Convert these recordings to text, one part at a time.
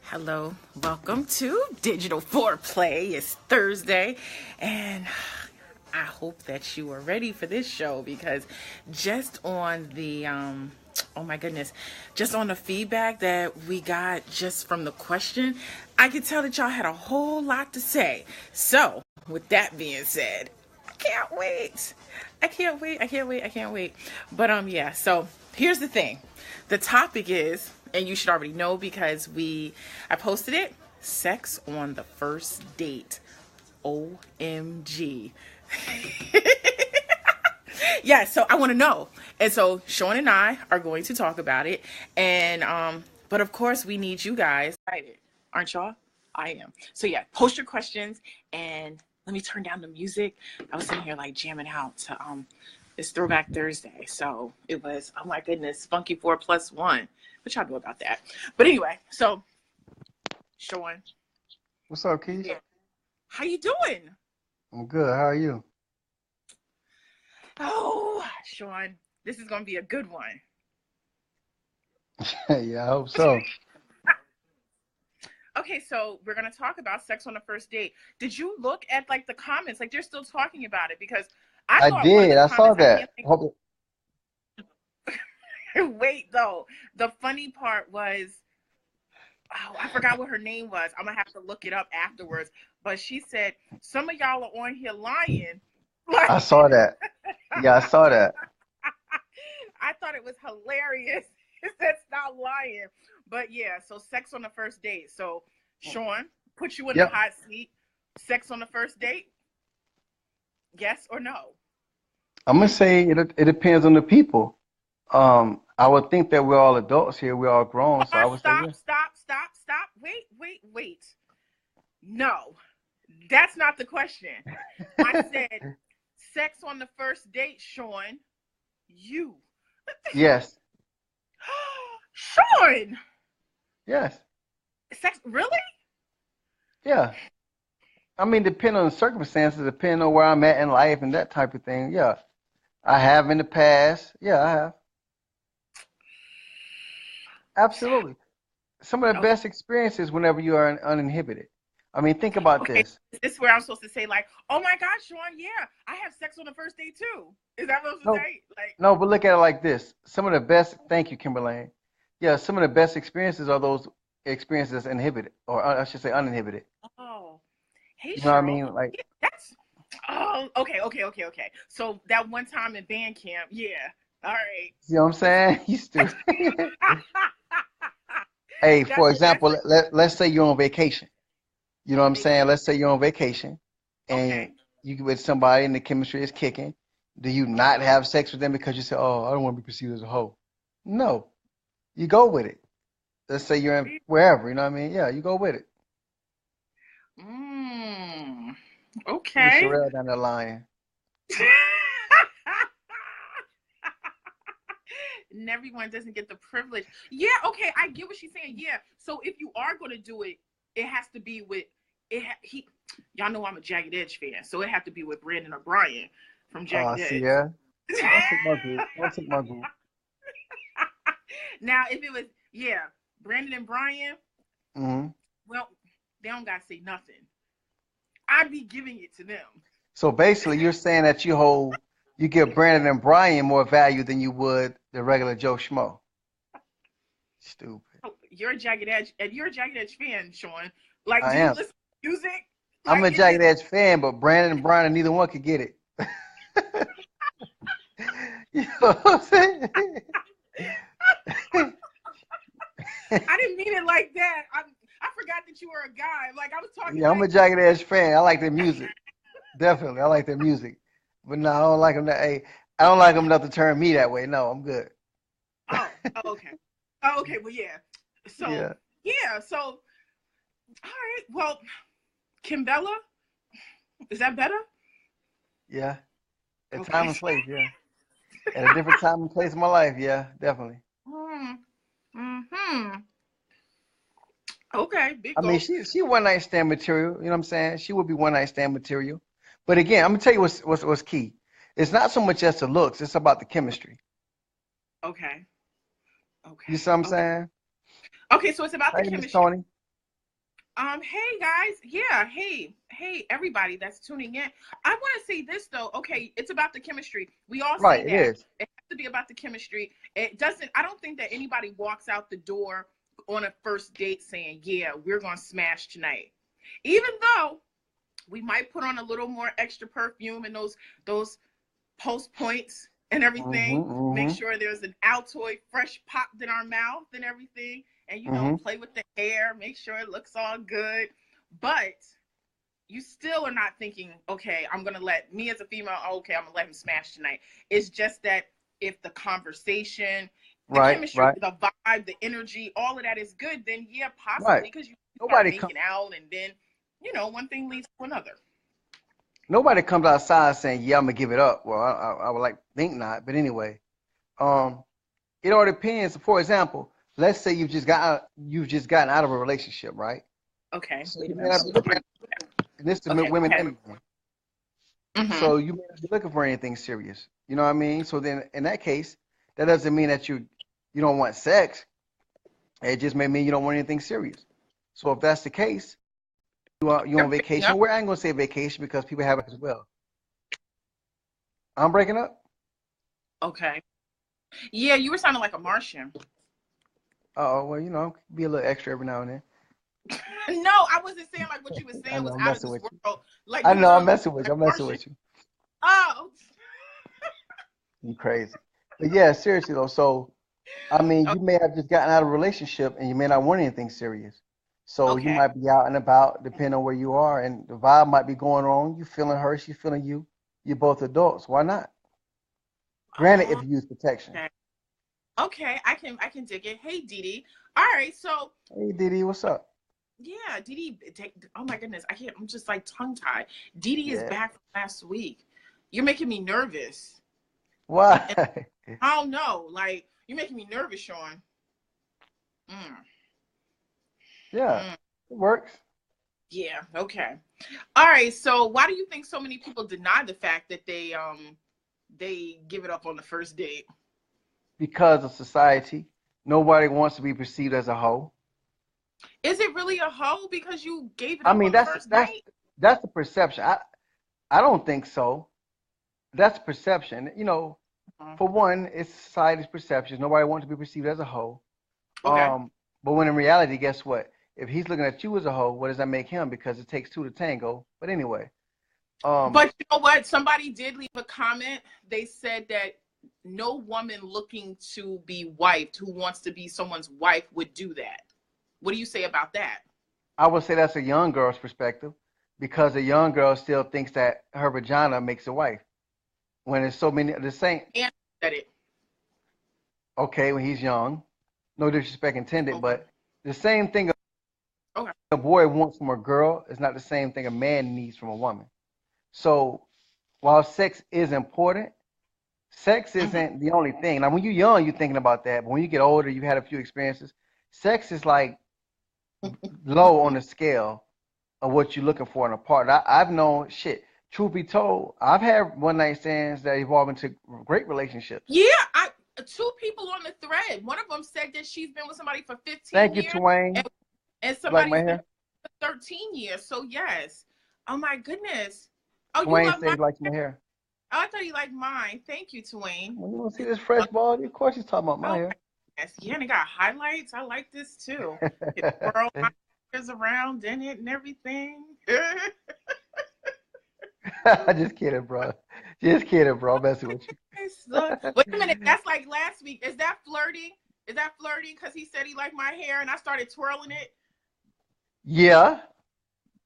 Hello, welcome to Digital Foreplay. It's Thursday, and I hope that you are ready for this show because just on the oh my goodness, just on the feedback that we got just from the question, I could tell that y'all had a whole lot to say. So, with that being said, I can't wait. I can't wait. I can't wait. I can't wait. But yeah, so here's the thing. The topic is, and you should already know because I posted it, sex on the first date. OMG. Yeah, so I want to know. And so Shaun and I are going to talk about it. And but of course we need you guys. Aren't y'all? I am. So yeah, post your questions and let me turn down the music. I was sitting here like jamming out to it's Throwback Thursday. So it was, oh my goodness, Funky 4+1. What y'all know about that? But anyway, so Shaun. What's up, Kisha? Yeah. How you doing? I'm good. How are you? Oh, Shaun, this is gonna be a good one. Yeah, I hope so. Okay, so we're gonna talk about sex on the first date. Did you look at like the comments? Like they're still talking about it because I I thought one of did. the I saw comments I that. can't think. Wait though, the funny part was, oh, I forgot what her name was. I'm gonna have to look it up afterwards. But she said some of y'all are on here lying. I Like, saw that. Yeah, I saw that. I thought it was hilarious. That's not lying. But yeah, so sex on the first date. So Shaun, put you in the Yep. hot seat. Sex on the first date? Yes or no? I'm gonna say it depends on the people. I would think that we're all adults here. We're all grown, so I would say Stop, yeah. stop, stop, stop. Wait. No, that's not the question. I said sex on the first date, Shaun. You. Yes. Shaun! Yes. Sex, really? Yeah. I mean, depending on the circumstances, depending on where I'm at in life and that type of thing. Yeah. I have in the past. Yeah, I have. Absolutely. Some of the Okay. best experiences whenever you are uninhibited. I mean, think about Okay, this. is this where I'm supposed to say like, "Oh my God, Shaun, yeah, I have sex on the first date too"? Is that what I'm supposed to No, say? Like, no, but look at it like this. Some of the best, thank you, Kimberly. Yeah, some of the best experiences are those experiences that's inhibited, or I should say uninhibited. oh, hey, You know what I Cheryl, mean? Like, yeah, that's oh, okay. So that one time in band camp, yeah, all right. you know what I'm saying? You stupid. Hey, for That's example, a let's say you're on vacation. You know what I'm saying? vacation. Let's say you're on vacation and Okay. you with somebody and the chemistry is kicking. Do you not have sex with them because you say, "Oh, I don't want to be perceived as a hoe"? No, you go with it. Let's say you're in wherever, you know what I mean? Yeah, you go with it. Mm, Look at okay. Sherelle down there lying. And everyone doesn't get the privilege. Yeah, okay, I get what she's saying. Yeah, so if you are going to do it, it has to be with it. Y'all know I'm a Jagged Edge fan, so it have to be with Brandon O'Brien from Jagged See, Edge. yeah. Don't take my group. Don't take my group. Now, if it was Brandon and Brian, Hmm. well, they don't gotta say nothing. I'd be giving it to them. So basically, you're saying that you give Brandon and Brian more value than you would the regular Joe Schmo. Stupid. Oh, you're a Jagged Edge, and you're a Jagged Edge fan, Shaun. Like, I do you am. listen to music? I'm Like, a it Jagged just Edge fan, but Brandon and Brian, neither one could get it. You know what I'm saying? I didn't mean it like that. I forgot that you were a guy. Like I was talking Yeah, I'm a like, Jagged Edge fan. I like their music. Definitely, I like their music. But no, I don't like them. Hey, I don't like them enough to turn me that way. No, I'm good. okay. Oh, okay. Well, yeah. So, Yeah, yeah. So, all right. Well, Kimbella, is that better? yeah. At time Okay. and place, yeah. At a different time and place in my life, yeah, definitely. Mm-hmm. Okay. Big I mean, gulp. she one night stand material. You know what I'm saying? She would be one night stand material. But again, I'm gonna tell you what's key. It's not so much as the looks. It's about the chemistry. Okay. You see what I'm Okay. saying? Okay. So it's about the Hey, Miss chemistry. Tony. Hey guys, yeah, hey everybody that's tuning in. I want to say this though. Okay, it's about the chemistry. We all say Right, it that is. it has to be about the chemistry. It doesn't. I don't think that anybody walks out the door on a first date saying, "Yeah, we're gonna smash tonight," even though we might put on a little more extra perfume and those post points and everything. Mm-hmm, Make mm-hmm, sure there's an Altoid fresh popped in our mouth and everything. And mm-hmm. play with the hair, make sure it looks all good. But you still are not thinking, okay, I'm gonna let me as a female, okay, I'm gonna let him smash tonight. It's just that if the conversation, the Right, chemistry, right, the vibe, the energy, all of that is good, then yeah, right. possibly because you start Nobody come, making out and then, one thing leads to another. nobody comes outside saying, "Yeah, I'm gonna give it up." Well, I would like to think not, but anyway, um, it all depends. For example, let's say you've just gotten out of a relationship, right? Okay, So wait you a may minute. not be looking, and this to Okay, go women ahead. and men. Mm-hmm. So you may not be looking for anything serious. You know what I mean? So then, in that case, that doesn't mean that you don't want sex. It just may mean you don't want anything serious. So if that's the case, you You're on breaking vacation. up. Where I ain't gonna say vacation because people have it as well. I'm breaking up. Okay. Yeah, you were sounding like a Martian. Oh well, be a little extra every now and then. No, I wasn't saying like what you were I saying know was I'm out of messing this with you. world. Like I you know I'm literally messing with you. like I'm messing Martian. with you. Oh, You crazy. But yeah, seriously though. So I mean, you may have just gotten out of a relationship and you may not want anything serious. So you okay. might be out and about, depending on where you are, and the vibe might be going on. You feeling her, she feeling you. You're both adults. Why not? Granted, if Oh, you use protection. okay. Okay, I can dig it. Hey, Dee Dee. All right, so Hey, Didi, what's up? yeah, Dee Dee. Oh my goodness, I can't. I'm just like tongue tied. Dee Dee is Yeah. back from last week. You're making me nervous, Why? and I don't know. Like you're making me nervous, Shaun. Mm, Yeah, mm. it works Yeah. Okay. All right. So why do you think so many people deny the fact that they give it up on the first date? because of society. Nobody wants to be perceived as a hoe. Is it really a hoe because you gave it I up mean, on the first night? that's the perception. I don't think so. That's perception. Mhm. For one, it's society's perceptions. Nobody wants to be perceived as a hoe. Okay. But when in reality, guess what? If he's looking at you as a hoe, what does that make him? Because it takes two to tango. But anyway, um, But you know what? Somebody did leave a comment. They said that no woman looking to be wifed who wants to be someone's wife would do that. What do you say about that? I would say that's a young girl's perspective because a young girl still thinks that her vagina makes a wife. When there's so many the same, And said it. okay, when he's young, no disrespect intended, Okay. but the same thing Okay. a boy wants from a girl is not the same thing a man needs from a woman. So while sex is important, sex Hmm. isn't the only thing. Now, when you're young, you're thinking about that, but when you get older, you've had a few experiences. Sex is like low on the scale of what you're looking for in a partner. I've known shit. Truth be told, I've had one night stands that evolved into great relationships. Yeah, I two people on the thread. One of them said that she's been with somebody for 15 Thank you, years Twain. and You like my somebody's been hair? with for 13 years. So yes. Oh my goodness. Oh, you Twain love said my he likes my hair. Oh, I thought you liked mine. Thank you, Twain. Well, you want to see this fresh ball? Of course he's talking about my Oh hair. my goodness. Yeah, and it got highlights. I like this too. It swirl my ears around in it and everything. Just kidding, bro. Just kidding, bro. I'm messing with Wait a minute, you. that's like last week. Is that flirting? Is that flirting? Because he said he liked my hair and I started twirling it. Yeah,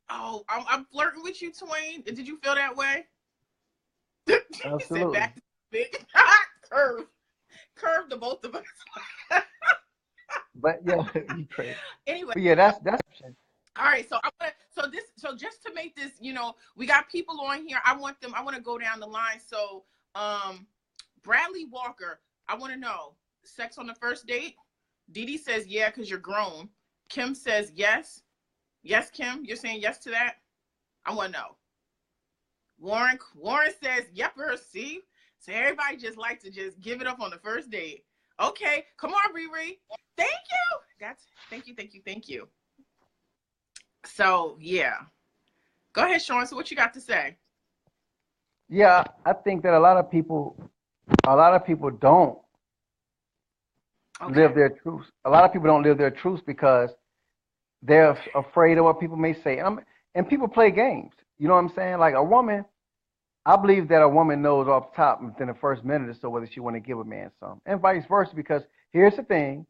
Oh, I'm flirting with you, Twain. Did you feel that way? He said absolutely. back to big curve, curve to both of us. But yeah, you crazy. Anyway, But yeah, that's all right. So so just to make this, we got people on here. I want to go down the line. So, Bradley Walker, I want to know sex on the first date. Dee Dee says yeah because you're grown. Kim says yes. Yes, Kim, you're saying yes to that. I want to know. Warren says, "Yepper." See, so everybody just like to just give it up on the first date. Okay, come on, Riri. Thank you. Thank you. So yeah, go ahead, Shaun. So what you got to say? Yeah, I think that a lot of people don't live Okay. their truths. A lot of people don't live their truths because they're Okay. afraid of what people may say. And people play games. You know what I'm saying? Like a woman, I believe that a woman knows off the top within the first minute or so whether she want to give a man some, and vice versa. Because here's the thing: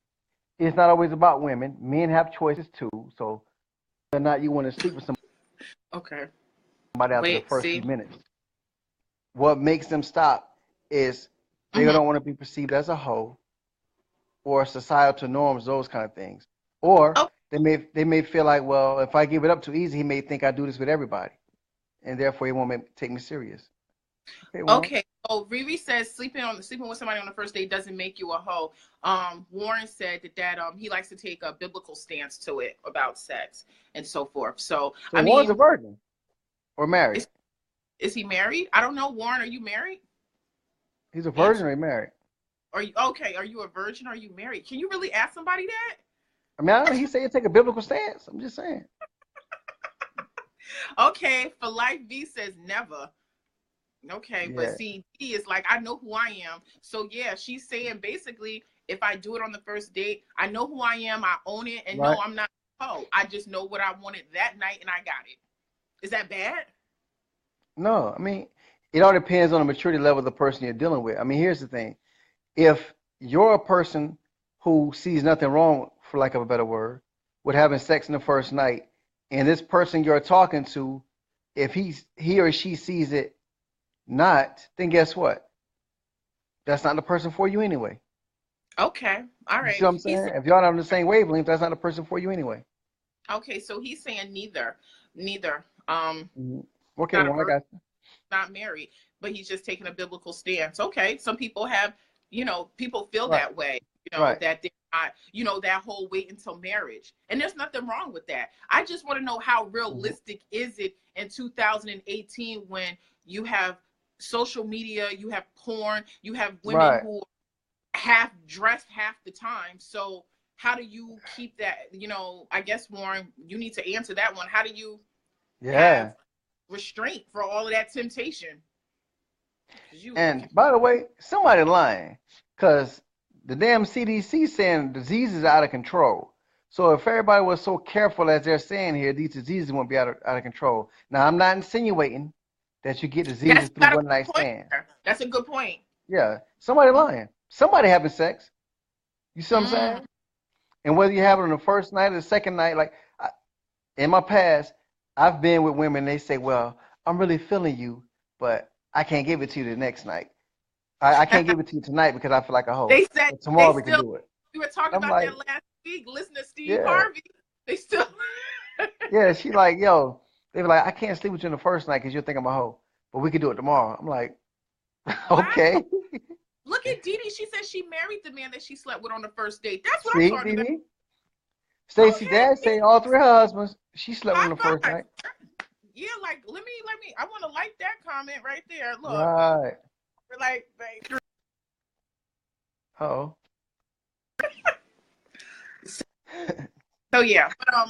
it's not always about women. Men have choices too. So whether or not you want to sleep with Okay. somebody after the Wait. first See. few minutes, what makes them stop is they Mm-hmm. don't want to be perceived as a hoe or societal norms, those kind of things. Or Oh, they may feel like, well, if I give it up too easy, he may think I do this with everybody, and therefore he won't take me serious. Okay, Warren. okay. So Riri says sleeping with somebody on the first date doesn't make you a hoe. Warren said that he likes to take a biblical stance to it about sex and so forth. So So I Warren's a mean, virgin or married. is is he married? I don't know. Warren, are you married? He's a virgin Answer. or he married. Are you okay? Are you a virgin? Are you married? Can you really ask somebody that? I mean, I don't know. He said you take a biblical stance. I'm just saying. Okay, for life V says never. Okay, but Yeah. see, D is like, I know who I am. So yeah, she's saying basically, if I do it on the first date, I know who I am, I own it, and no, Right. I'm not oh, I just know what I wanted that night and I got it. Is that bad? No, I mean, it all depends on the maturity level of the person you're dealing with. I mean, here's the thing. If you're a person who sees nothing wrong, for lack of a better word, with having sex in the first night, and this person you're talking to, if he or she sees it not, then guess what? That's not the person for you anyway. Okay, all You see right. what I'm saying? If y'all not on the same wavelength, that's not the person for you anyway. Okay, so he's saying neither. Mhm. Okay, Not a well, I virgin, got you. not married, but he's just taking a biblical stance. Okay, some people have, people feel Right, that way, right. that they're not, that whole wait until marriage. And there's nothing wrong with that. I just want to know how Hmm. realistic is it in 2018 when you have social media, you have porn, you have women Right. who are half dressed half the time. So how do you keep that, I guess Warren, you need to answer that one. How do you have Yeah. restraint for all of that temptation? Because And by the way, somebody lying, because the damn CDC saying diseases are out of control. So if everybody was so careful as they're saying here, these diseases won't be out of control. Now I'm not insinuating that you get that's diseases through got a one good night point stand. there. That's a good point. Yeah, somebody lying. Somebody having sex. You see what I'm Mm, saying? And whether you have it on the first night or the second night, like in my past, I've been with women. They say, "Well, I'm really feeling you, but I can't give it to you the next night. I can't give it to you tonight because I feel like a hoe. they said But they tomorrow we can still. do it." We were talking I'm about that like, last week. Listen to Steve "Yeah, Harvey. They still. yeah." She like, "Yo," they were like, "I can't sleep with you in the first night because you'll think I'm a hoe, but we can do it tomorrow." I'm like, Wow. "Okay." Look at Dee Dee. She said she married the man that she slept with on the first date. That's what I'm See, talking Dee about. Dee? Go Stacy ahead. dad say all three of her husbands she slept with on High the first five. night. Yeah, like let me. I want to like that comment right there. Look, Right. we're like. Oh. So yeah, but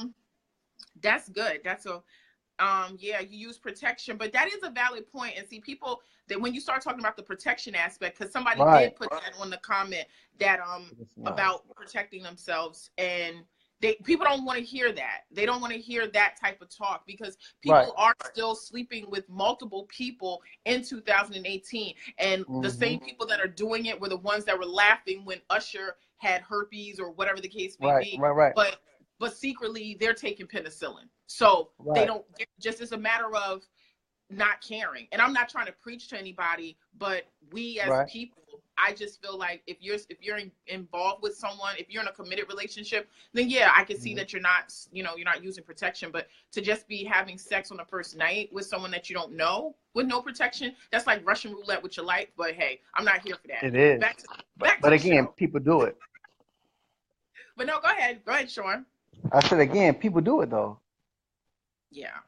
that's good. That's a yeah, you use protection, but that is a valid point. And see, people that when you start talking about the protection aspect, because somebody Right. did put that on the comment that It's not. about protecting themselves, and people don't want to hear that. They don't want to hear that type of talk because Right. people are still sleeping with multiple people in 2018, and the Hmm. same people that are doing it were the ones that were laughing when Usher had herpes or whatever the case may Right. be. Right. Right. But secretly they're taking penicillin. So they Right. don't, just as a matter of not caring. And I'm not trying to preach to anybody, but we as Right. people, I just feel like if you're involved with someone, if you're in a committed relationship, then yeah, I can see Mhm. that you're not using protection. But to just be having sex on the first night with someone that you don't know with no protection, that's like Russian roulette with your life. But hey, I'm not here for that. It is. Back to But back to but the again, show. people do it. But no, go ahead, Sean. I said again, people do it though. Yeah.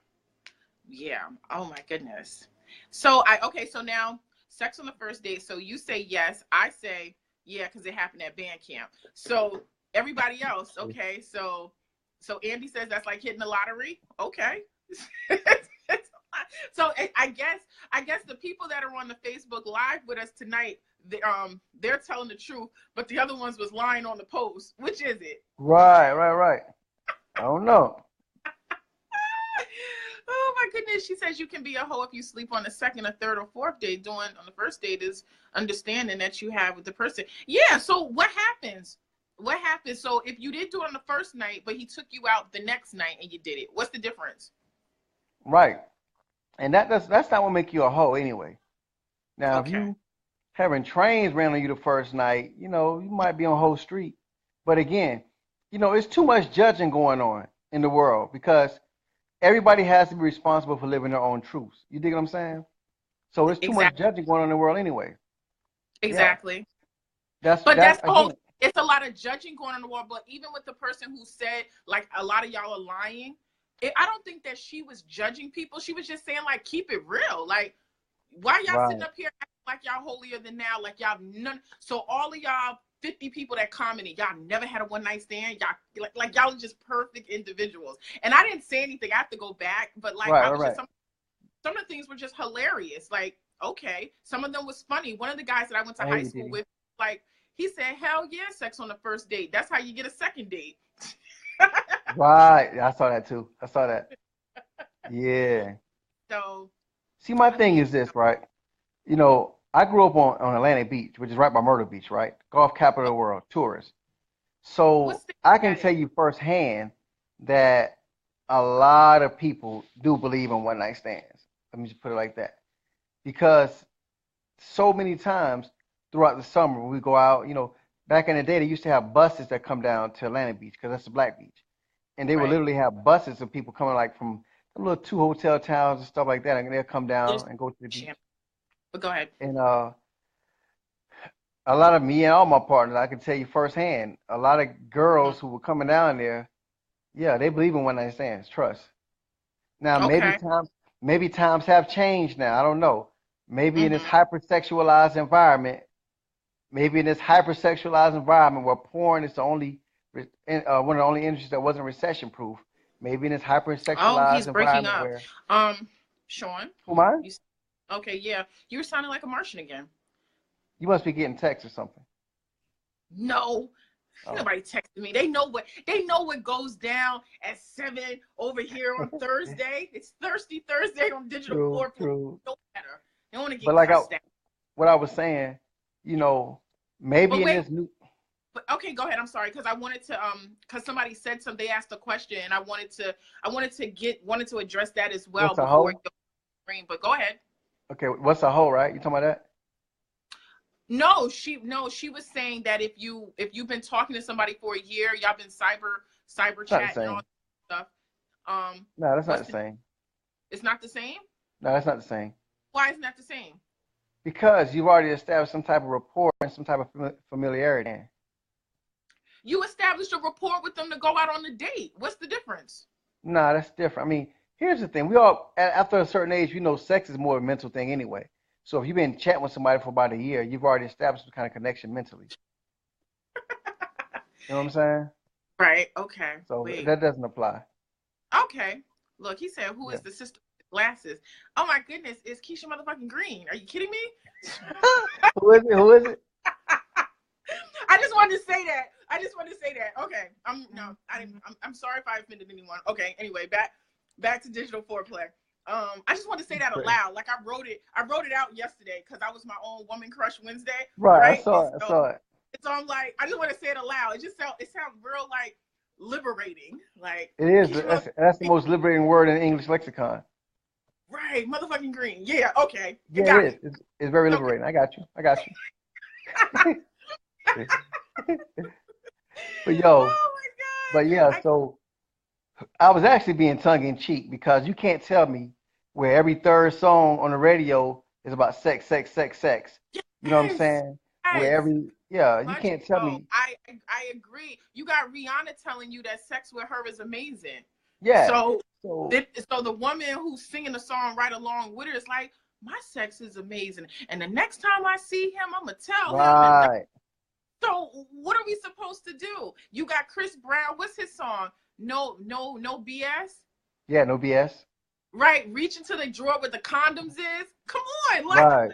Yeah. Oh my goodness. So so now sex on the first date. So you say yes. I say yeah because it happened at band camp. So everybody else, okay. So So Andy says that's like hitting the lottery. Okay. So I guess the people that are on the Facebook Live with us tonight, they're telling the truth, but the other ones was lying on the post. Which is it? Right. I don't know. Oh my goodness. She says you can be a hoe if you sleep on the second or third or fourth date. Doing on the first date is understanding that you have with the person. Yeah. So what happens? What happens? So if you did do it on the first night, but he took you out the next night and you did it, what's the difference? Right. And that's not what make you a hoe anyway. Now, if Okay. you having trains ran on you the first night, you might be on whole street. But again, it's too much judging going on in the world because everybody has to be responsible for living their own truths. You dig what I'm saying? So it's too much Exactly. judging going on in the world anyway. Yeah. Exactly. That's But that's that's all. again. It's a lot of judging going on in the world. But even with the person who said, like, a lot of y'all are lying, I don't think that she was judging people. She was just saying, like, keep it real. Like, why y'all sitting Right. up here acting like y'all holier than now? Like, y'all none. So all of y'all 50 people that commented, y'all never had a one night stand. Y'all like y'all are just perfect individuals. And I didn't say anything. I have to go back, but like I was just Right. some of the things were just hilarious. Like, okay, some of them was funny. One of the guys that I went to I hear high you, school Diddy. with, like, he said, "Hell yeah, sex on the first date. That's how you get a second date." Right. I saw that too. I saw that. Yeah. So, See, my I thing mean, is this, right? I grew up on Atlantic Beach, which is right by Myrtle Beach, right? Golf capital of the world, tourist. what So state I is can that in? tell you firsthand that a lot of people do believe in one night stands. Let me just put it like that. Because so many times throughout the summer when we go out, back in the day they used to have buses that come down to Atlantic Beach because that's a black beach. And they would Right. literally have buses of people coming like from the little two hotel towns and stuff like that, and they'll come There's down and go to the beach. champ. But go ahead. And a lot of me and all my partners, I can tell you firsthand, a lot of Mhm. girls who were coming down there, yeah, they believe in one night stands. Trust. Now Okay. maybe times have changed now. I don't know. Maybe in this Hmm. hypersexualized environment, maybe in this hypersexualized environment where porn is the only one of the only industries that wasn't recession proof. Maybe in this Oh, hypersexualized he's breaking environment up. where Sean, who am I? you okay? Yeah, you were sounding like a Martian again. You must be getting texts or something. No, Oh. nobody texted me. They know what goes down at 7 over here on Thursday. It's Thirsty Thursday on Digital True, Foreplay. true. No matter. They want to But get like cussed out. what I was saying, you know, maybe But in wait, this new but okay, go ahead. I'm sorry because I wanted to because somebody said something. They asked a question, and I wanted to address that as well what's a before hoe? you screen. But go ahead. Okay, what's a hoe, right? You talking about that? No, she was saying that if you've been talking to somebody for a year, y'all been cyber It's not the chatting and all same. that stuff. No, that's not What's the the same. it's not the same? No, that's not the same. Why isn't that the same? Because you've already established some type of rapport and some type of familiarity. You established a rapport with them to go out on a date. What's the difference? Nah, that's different. I mean, here's the thing. We all, after a certain age, sex is more of a mental thing anyway. So if you've been chatting with somebody for about a year, you've already established some kind of connection mentally. You know what I'm saying? Right. Okay. So Wait. that doesn't apply. Okay. Look, he said, "Who Yeah. is the sister with glasses?" Oh my goodness, it's Keisha motherfucking Green. Are you kidding me? Who is it? Who is it? I just wanted to say that. I just wanted to say that. Okay. I didn't. I'm sorry if I offended anyone. Okay. Anyway, back to digital foreplay. I just want to say that aloud. Like I wrote it. I wrote it out yesterday because I was my own woman crush Wednesday, Right, I right? saw it. I saw it. So I'm like, I just want to say it aloud. It sounds real like liberating. Like It is. Keisha motherfucking That's the Green. most liberating word in the English lexicon. Right, motherfucking Green. Yeah. Okay. You Yeah, it got is. me. It's very Okay. liberating. I got you. I got you. But yo, Oh my but yeah, god. so I was actually being tongue in cheek because you can't tell me where every third song on the radio is about sex, sex, sex, sex. You know what I'm Yes. saying? Where Yes. you Much can't tell so. me, I agree. You got Rihanna telling you that sex with her is amazing. yeah. So So, so the woman who's singing the song right along with her is like, my sex is amazing. And the next time I see him, I'm gonna tell him. right. So what are we supposed to do? You got Chris Brown. What's his song? no BS. Yeah, no BS. Right, reach into the drawer where the condoms is. Come on, like Right.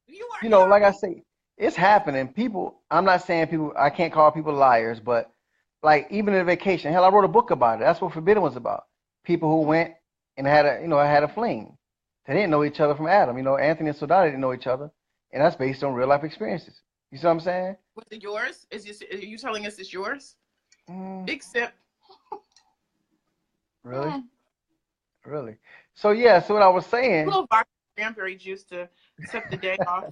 you are Like I say, it's happening. People, I'm not saying people, I can't call people liars, but like even in vacation, hell, I wrote a book about it. That's what Forbidden was about. People who went and had a fling. They didn't know each other from Adam. Anthony and Soldati didn't know each other, and that's based on real life experiences. You see what I'm saying? Was it yours? Are you telling us it's yours? Mm, Big sip. really? Really? So yeah, so what I was A saying, little vodka cranberry juice to sip the day off.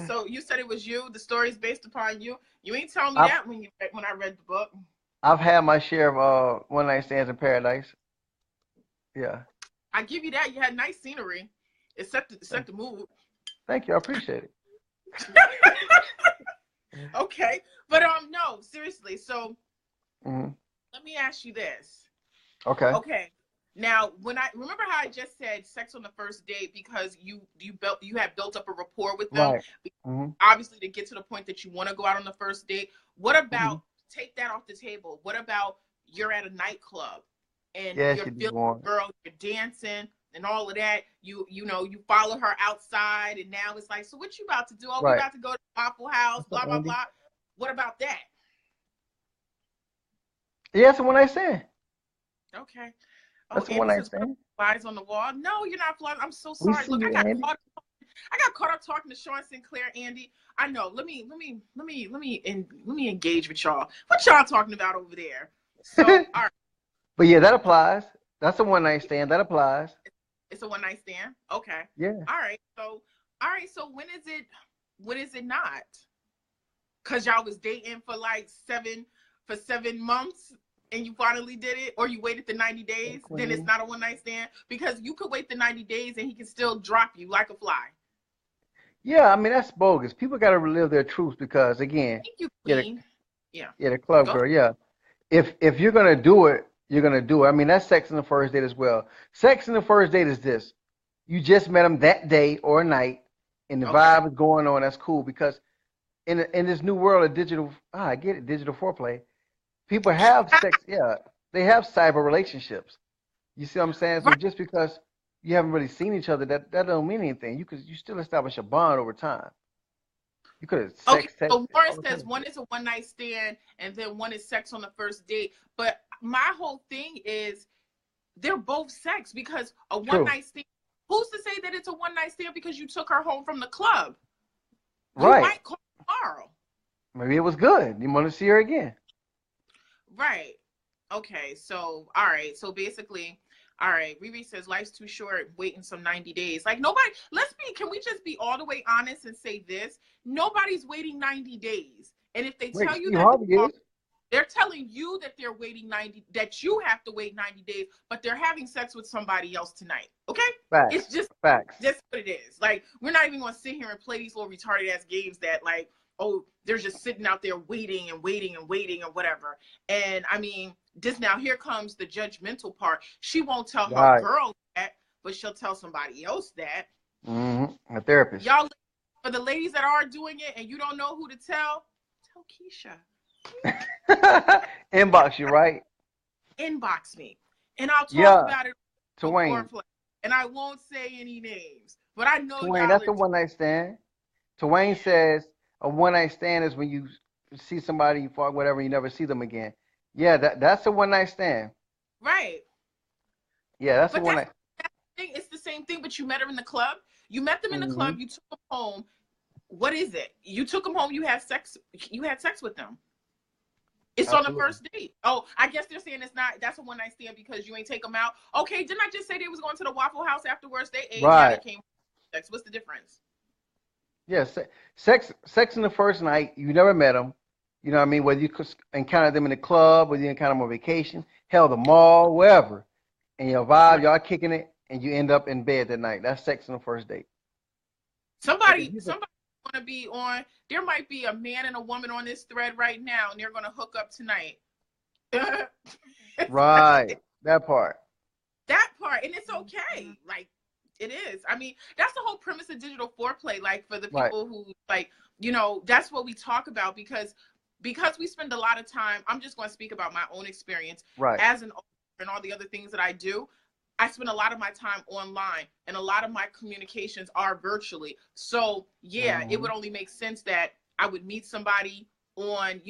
So you said it was you. The story's based upon you. You ain't telling me I've that when I read the book. I've had my share of one night stands in paradise. Yeah. I give you that. You had nice scenery. It set Thank the mood. thank you. I appreciate it. Okay, but no, seriously. So Hmm. let me ask you this. Okay. Okay. Now, when I remember how I just said sex on the first date because you have built up a rapport with them, Right. Hmm. obviously to get to the point that you want to go out on the first date. What Hmm. about take that off the table? What about you're at a nightclub and Yeah, you're she did feeling want. the girl, you're dancing and all of that. You follow her outside and now it's like, so what you about to do? Oh, we Right. about to go to Waffle House, What's up, blah blah Andy? blah. What about that? Yeah, that's the one night stand. Okay. Oh, That's the one Andy night says, "What stand. flies on the wall?" No, you're not flying. I'm so We sorry. see Look, you, Andy. I got caught up talking to Shaun Sinclair, Andy. I know. Let me engage with y'all. What y'all talking about over there? So, all right, But yeah, that applies. That's a one night stand. That applies. it's a one night stand. Okay. Yeah. All right. So, all right. So when is it? When is it not? Cause y'all was dating for like 7 months and you finally did it, or you waited the 90 Hey, days, then it's Queen. not a one night stand because you could wait the 90 days and he can still drop you like a fly. Yeah, I mean that's bogus. People got to relive their truths because again, Thank you, yeah, the, Queen. Yeah. yeah, the club Go. girl. Yeah, if you're gonna do it, you're gonna do it. I mean that's sex in the first date as well. Sex in the first date is this: you just met them that day or night, and the Okay. vibe is going on. That's cool because in this new world of digital, I get it, digital foreplay. People have sex. Yeah, they have cyber relationships. You see what I'm saying? So Right. just because you haven't really seen each other, that don't mean anything. You still establish a bond over time. You could have Okay. sex So texted Lauren all the kind says of one shit. is a one night stand and then one is sex on the first date. But my whole thing is they're both sex because a one True. night stand. Who's to say that it's a one night stand because you took her home from the club? You Right. might call tomorrow. Maybe it was good. You want to see her again. Right. Okay. So, all right. So basically, all right. Riri says life's too short. Waiting some 90 days. Like nobody. Can we just be all the way honest and say this? Nobody's waiting 90 days. And if they Wait, tell you Steve that Harvey is. they're telling you that they're waiting 90, that you have to wait 90 days, but they're having sex with somebody else tonight. Okay? It's Facts. just Facts. what it is. Like, we're not even gonna sit here and play these little retarded ass games that like, oh, they're just sitting out there waiting and waiting and waiting or whatever. And I mean, this now here comes the judgmental part. She won't tell her Right. girl that, but she'll tell somebody else that. A therapist. Y'all, for the ladies that are doing it and you don't know who to tell Kisha. Inbox you, right? Inbox me and I'll talk Yeah. about it on Twain. Foreplay. And I won't say any names, but I know Twain, y'all that's are a one night stand. Twain says a one night stand is when you see somebody, you fuck whatever, you never see them again. Yeah, that's a one night stand. right. Yeah, that's a But one that's night. the thing. It's the same thing, but you met her in the club. You met them in the club. Hmm. You took them home. What is it? You took them home. You had sex. You had sex with them. It's on the Absolutely. first date. Oh, I guess they're saying it's not. That's a one night stand because you ain't take them out. Okay, didn't I just say they was going to the Waffle House afterwards? They ate. Now they Right. came. Sex. What's the difference? Yeah, sex in the first night, you never met them. You know what I mean? Whether you could encounter them in the club, whether you encounter them on vacation, hell, the mall, wherever. And your vibe, Right. y'all kicking it, and you end up in bed that night. That's sex on the first date. But if you Somebody want to be on. There might be a man and a woman on this thread right now, and they're going to hook up tonight. It's right, like, that part. that part, and it's okay. Like it is. I mean, that's the whole premise of digital foreplay. Like for the Right. people who like, that's what we talk about because because we spend a lot of time, I'm just going to speak about my own experience Right. as an author and all the other things that I do. I spend a lot of my time online, and a lot of my communications are virtually. So yeah, it would only make sense that I would meet somebody on,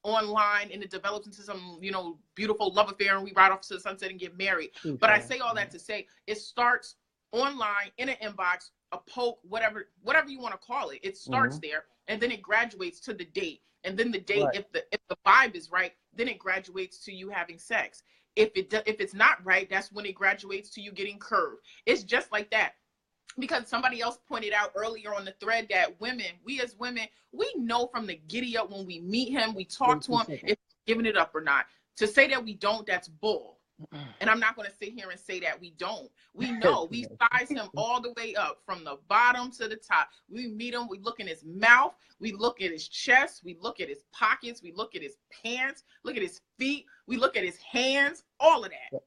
online, and it develops into some, beautiful love affair, and we ride off to the sunset and get married. But I say all that to say it starts online in an inbox, a poke, whatever you want to call it. It starts there, and then it graduates to the date. And then the date, Right. if the vibe is right, then it graduates to you having sex. If it's not right, that's when it graduates to you getting curved. It's just like that. Because somebody else pointed out earlier on the thread that we as women, we know from the giddy up when we meet him, we talk to him, if he's giving it up or not. To say that we don't, that's bull. And I'm not going to sit here and say that we don't. We know. We size him all the way up from the bottom to the top. We meet him. We look in his mouth. We look at his chest. We look at his pockets. We look at his pants. Look at his feet. We look at his hands. All of that.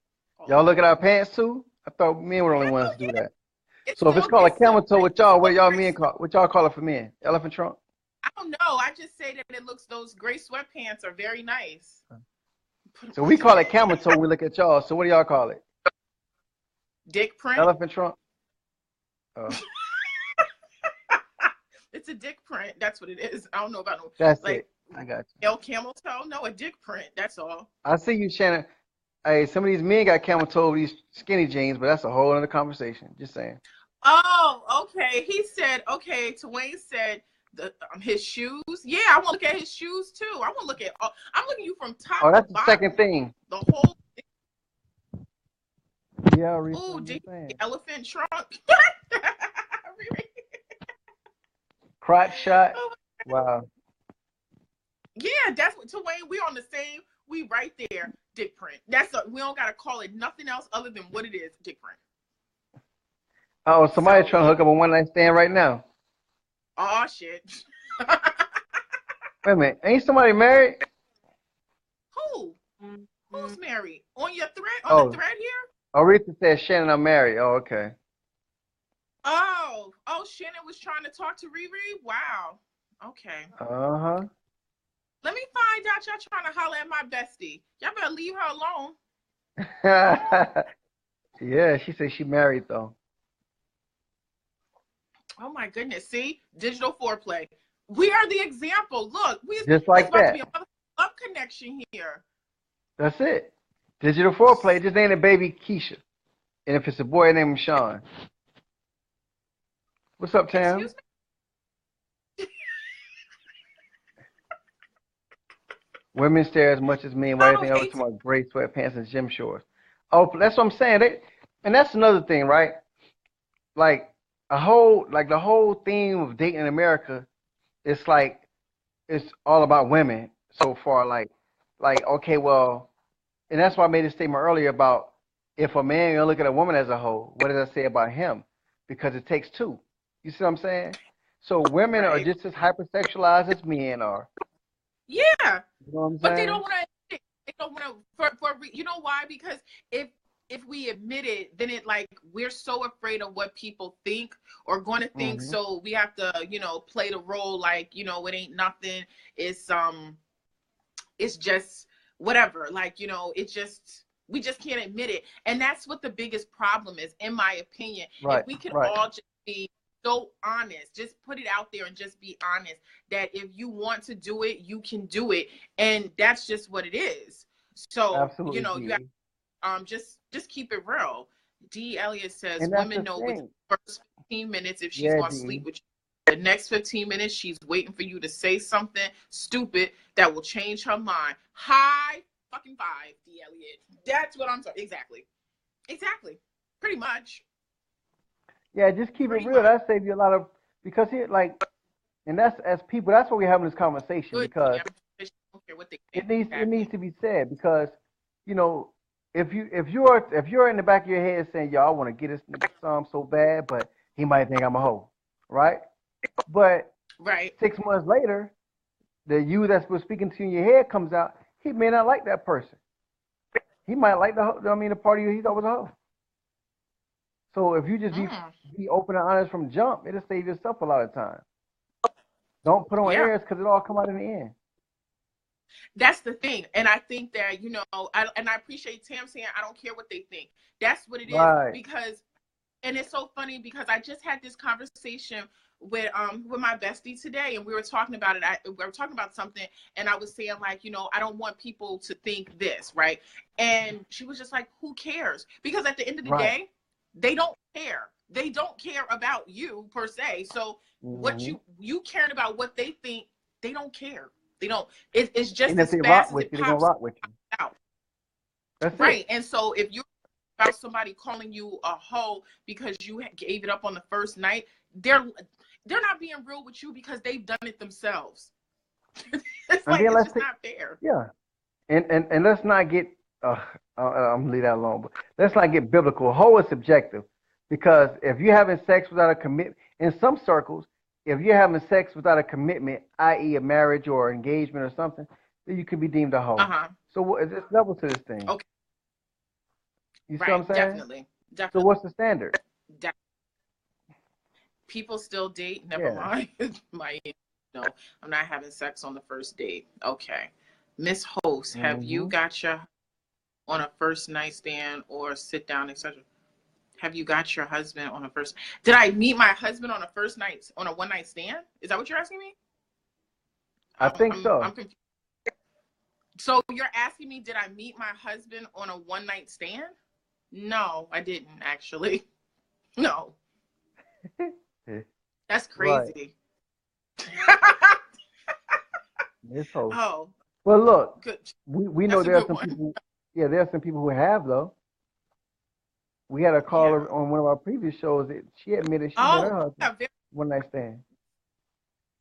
Y'all look at our pants too? I thought men were the only ones to do that. It's so if it's called a camel toe, what y'all call it for men? Elephant trunk? I don't know. I just say that those gray sweatpants are very nice. So we call it camel toe when we look at y'all. So what do y'all call it? Dick print? Elephant trunk? It's a dick print. That's what it is. I don't know about That's it. I got you. El camel toe? No, a dick print. That's all. I see you, Shannon. Hey, some of these men got camel toe with these skinny jeans, but that's a whole other conversation. Just saying. Oh, okay. He said, okay, Twain said his shoes. Yeah, I want to look at his shoes too. I want to look at, I'm looking at you from top to bottom. Oh, that's the second thing. The whole thing. Yeah, oh, the elephant trunk. Crotch shot. Wow. Yeah, that's what Twain. We on the same. We right there. Dick print. We don't gotta call it nothing else other than what it is. Dick print. Oh, somebody's trying to hook up a one night stand right now. Oh shit. Wait a minute. Ain't somebody married? Who? Who's married? On your thread? On the thread here? Aretha said, Shannon, I'm married. Oh, okay. Oh, Shannon was trying to talk to Riri? Wow. Okay. Uh-huh. Let me find out y'all trying to holler at my bestie. Y'all better leave her alone. Yeah, she said she married though. Oh my goodness. See? Digital foreplay. We are the example. Look, just like that. To be a love connection here. That's it. Digital foreplay. Just name the baby Kisha. And if it's a boy, name him Shaun. What's up, Tam? Excuse me? Women stare as much as men. Why do you think I was talking about gray sweatpants and gym shorts? Oh, that's what I'm saying. And that's another thing, right? Like the whole theme of dating in America, it's all about women so far. Like okay, well, and that's why I made a statement earlier about if a man gonna look at a woman as a hoe, what does that say about him? Because it takes two. You see what I'm saying? So women are just as hypersexualized as men are. Yeah. You know what I'm saying? But they don't want to. They don't want to. You know why? Because if we admit it, then we're so afraid of what people think or going to think. So we have to, play the role like, it ain't nothing. It's just whatever. We just can't admit it. And that's what the biggest problem is, in my opinion. Right, if we can all just be so honest, just put it out there and just be honest that if you want to do it, you can do it. And that's just what it is. So, absolutely, you have, just keep it real. D. Elliott says women know within the first 15 minutes if she's going to sleep with you. The next 15 minutes, she's waiting for you to say something stupid that will change her mind. High fucking five, D. Elliott. That's what I'm talking. Exactly. Pretty much. Yeah, just keep it real. That saves you a lot of, because and that's, as people, that's why we're having this conversation, because it needs to be said, because if you're in the back of your head saying, yo, I want to get this nigga some so bad, but he might think I'm a hoe, right? But 6 months later, the you that's been speaking to you in your head comes out, he may not like that person. He might like the part of you he thought was a hoe. So if you just be open and honest from jump, it'll save yourself a lot of time. Don't put on airs, because it all come out in the end. That's the thing. And I think that, and I appreciate Tam saying, I don't care what they think. That's what it is. Right. Because, and it's so funny because I just had this conversation with my bestie today, and we were talking about it. We were talking about something, and I was saying, like, I don't want people to think this, right? And she was just like, who cares? Because at the end of the Right. day, they don't care. They don't care about you per se. So what you caring about what they think, they don't care. They don't. It's just And if as they rock fast as with it you, they're gonna pops rock with you. out. That's Right. it. And so if you're about somebody calling you a hoe because you gave it up on the first night, they're not being real with you because they've done it themselves. It's like, it's just not fair. Yeah. And let's not get I'm gonna leave that alone, but let's not get biblical. Hoe is subjective, because if you're having sex without a commitment, in some circles, if you're having sex without a commitment, i.e., a marriage or engagement or something, then you can be deemed a hoe. So there's levels to this thing. Okay. You see what I'm saying? Definitely. So what's the standard? People still date. Never mind. No, I'm not having sex on the first date. Okay. Miss Host, have you got your on a first night stand or sit down, etc.? Have you got your husband on a first? Did I meet my husband on a one night stand? Is that what you're asking me? I think so. I'm confused. So you're asking me, did I meet my husband on a one night stand? No, I didn't actually. No. That's crazy. This Host. Oh. Well, look, good. we know there are some people. Yeah, there are some people who have, though. We had a caller on one of our previous shows that she admitted she met her husband one night stand.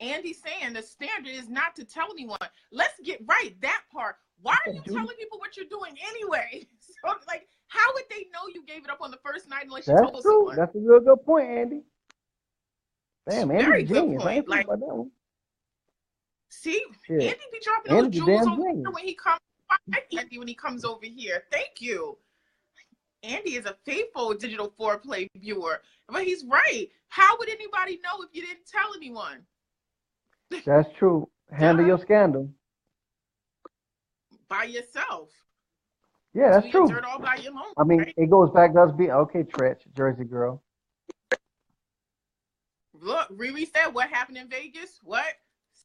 Andy's saying the standard is not to tell anyone. Let's get right that part. Why are you telling people what you're doing anyway? So, like, how would they know you gave it up on the first night unless you told someone? That's a real good point, Andy. Damn, Andy's a genius. I ain't Like, about that one. See, Andy be dropping those jewels over here when he comes. Andy, when he comes over here, thank you. Andy is a faithful Digital Foreplay viewer, but he's right. How would anybody know if you didn't tell anyone? That's true. Handle your scandal by yourself. Yeah, that's true. Dirt all by your own, I mean, it goes back to us being Tretch, Jersey girl. Look, Riri said, "What happened in Vegas? What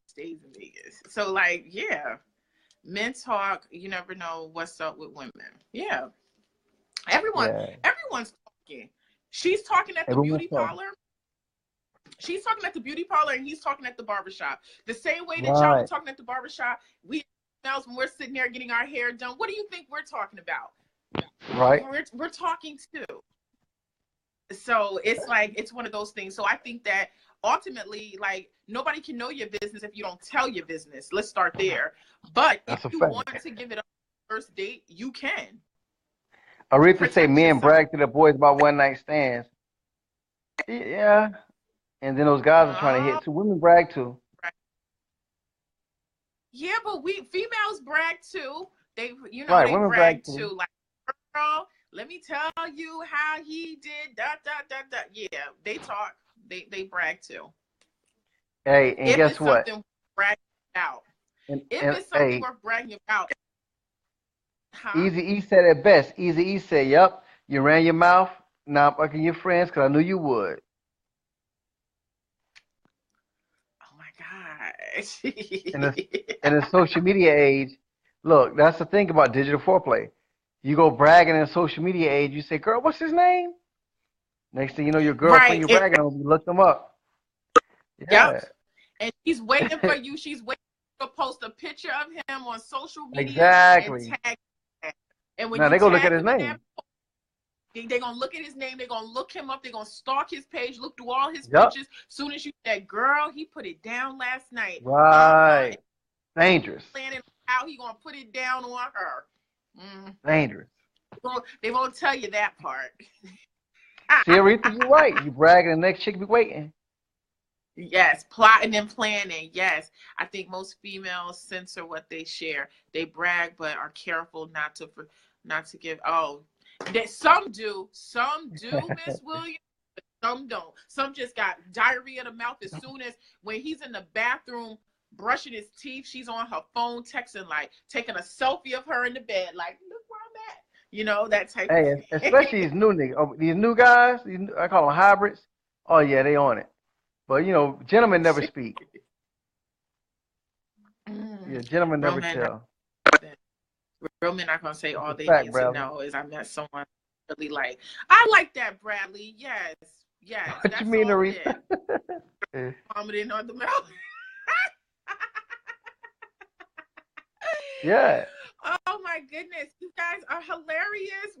stays in Vegas?" So, like, yeah, men talk. You never know what's up with women. Yeah, everyone's talking. She's talking at the beauty parlor. She's talking at the beauty parlor, and he's talking at the barbershop. The same way that y'all are talking at the barbershop, we when we're sitting there getting our hair done. What do you think we're talking about? Right. We're talking too. So it's like, it's one of those things. So I think that ultimately, like, nobody can know your business if you don't tell your business. Let's start there. But if you want to give it up first date, you can. Aretha say men brag to the boys about one night stands. Yeah. And then those guys are trying to hit too. Women brag too. Yeah, but females brag too. They, they brag too. Like, girl, let me tell you how he did da. Yeah, they talk. They brag too. Hey, and guess what? Something brag about. If it's something worth bragging about. Easy-E said it best. Easy-E said, "Yep, you ran your mouth. Now I'm fucking your friends because I knew you would." in the social media age, look, that's the thing about digital foreplay. You go bragging in the social media age, you say, "Girl, what's his name?" Next thing you know, your girlfriend you're bragging on, you look them up. Yeah. Yep. And she's waiting for you. She's waiting to post a picture of him on social media. Exactly. And tag him. And when now they go look at his name. They're going to look at his name. They're going to look him up. They're going to stalk his page, look through all his pictures. Soon as you said, "Girl, he put it down last night." Right. Dangerous. Planning how he going to put it down on her. Dangerous. Well, they won't tell you that part. See, Aretha, you're right. You bragging, the next chick be waiting. Yes, plotting and planning. Yes, I think most females censor what they share. They brag, but are careful not to give. That some do, Miss Williams, but some don't. Some just got diarrhea in the mouth as soon as when he's in the bathroom brushing his teeth. She's on her phone texting, like taking a selfie of her in the bed, like, look where I'm at. You know, that type of Hey, thing. especially these new niggas, these new guys. I call them hybrids. Oh yeah, they on it. But gentlemen never speak. Yeah, gentlemen Real never men, tell. real men not gonna say That's all a they fact, need to Bradley. know is I met someone really like. I like that, Bradley. Yes, yes, What you that's mean, all it Aretha? is. Yeah. Vomiting on the mouth. Yeah. Oh my goodness, you guys are hilarious.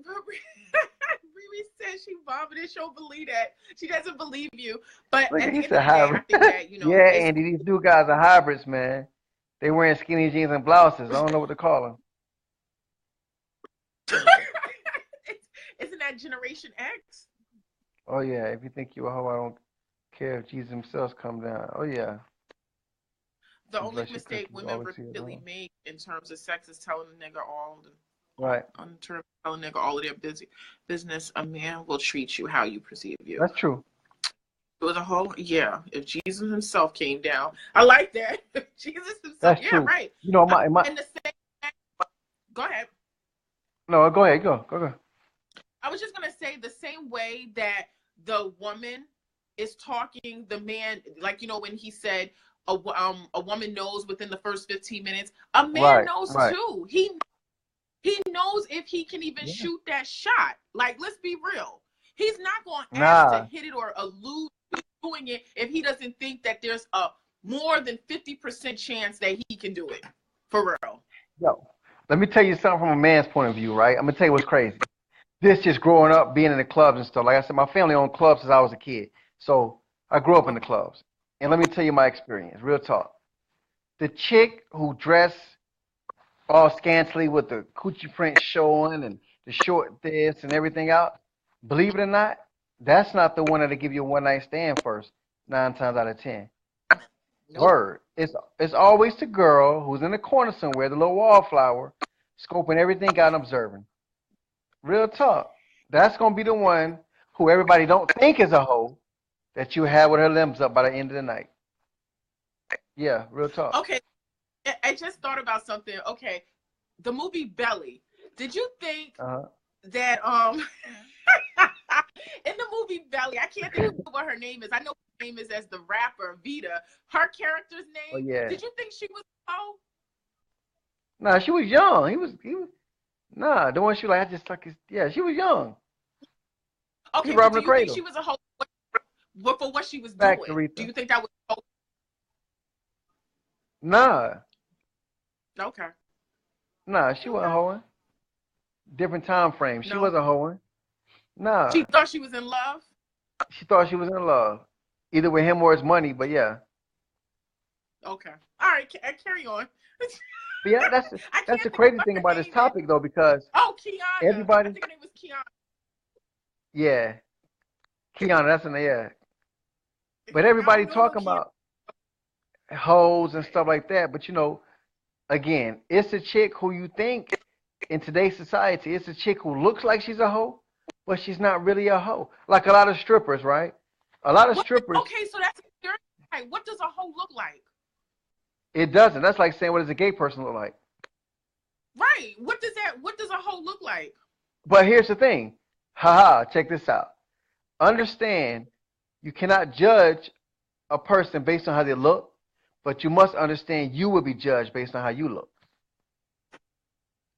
Riri says she vomited. She don't believe that. She doesn't believe you. But Look, at he the end of said the day, I hybrid. think that Yeah, it's Andy, these new guys are hybrids, man. They wearing skinny jeans and blouses. I don't know what to call them. isn't that Generation X? Oh yeah, if you think you're a hoe, I don't care if Jesus himself come down. Oh yeah, The and only bless your mistake cookies all women the way to your repeatedly door. make in terms of sex is telling a nigga Right. on terms of telling a nigga all of their business. A man will treat you how you perceive you. That's true. It was a whole, yeah. If Jesus himself came down, I like that. If Jesus himself, That's yeah, true. right. My And the same. Go ahead. no, go ahead, go. I was just gonna say the same way that the woman is talking, the man, like when he said a woman knows within the first 15 minutes, a man Right, knows right. too. He knows if he can even Yeah. shoot that shot. Like, let's be real. He's not going to ask to Nah, hit it or allude to doing it if he doesn't think that there's a more than 50% chance that he can do it. For real. yo, let me tell you something from a man's point of view, right? I'm gonna tell you what's crazy. This just growing up, being in the clubs and stuff. Like I said, my family owned clubs since I was a kid, so I grew up in the clubs. And let me tell you my experience, real talk. The chick who dressed all scantily with the coochie print showing and the short this and everything out, believe it or not, that's not the one that'll give you a one night stand first, 9 times out of 10. Nope. Word. It's always the girl who's in the corner somewhere, the little wallflower, scoping everything out and observing. Real talk. That's gonna be the one who everybody don't think is a hoe that you have with her limbs up by the end of the night. Yeah, real talk. Okay. I just thought about something. Okay. The movie Belly. Did you think Uh-huh. that in the movie Belly, I can't think of what her name is. I know her name is as the rapper Vita. Her character's Oh name. yeah. Did you think she was oh? Nah, she was young. He was nah, the one she like I just like his yeah, she was young. She Okay, but robbing do the you think she cradle. was a hoe for what she was Facts, doing? Do Aretha. you think that was Nah. okay? Nah, she wasn't Okay. hoeing. Different time frame. She No. wasn't hoeing. Nah. She thought she was in love. She thought she was in love. Either with him or his money, but yeah. Okay. All right. Carry on. But yeah, I that's can't the think of crazy what thing her about this name is. topic though, because Oh, Kiana. I everybody think her name was Kiana. yeah. Kiana, that's in the yeah. But I everybody don't know no talking Kiana. about hoes and stuff like that. But again, it's a chick who you think in today's society, it's a chick who looks like she's a hoe, but she's not really a hoe. Like a lot of strippers, right? A lot of strippers, Okay, so that's right. What does a hoe look like? it doesn't. That's like saying what does a gay person look like? Right. What does a hoe look like? But here's the thing. Haha, check this out. Understand you cannot judge a person based on how they look, but you must understand you will be judged based on how you look.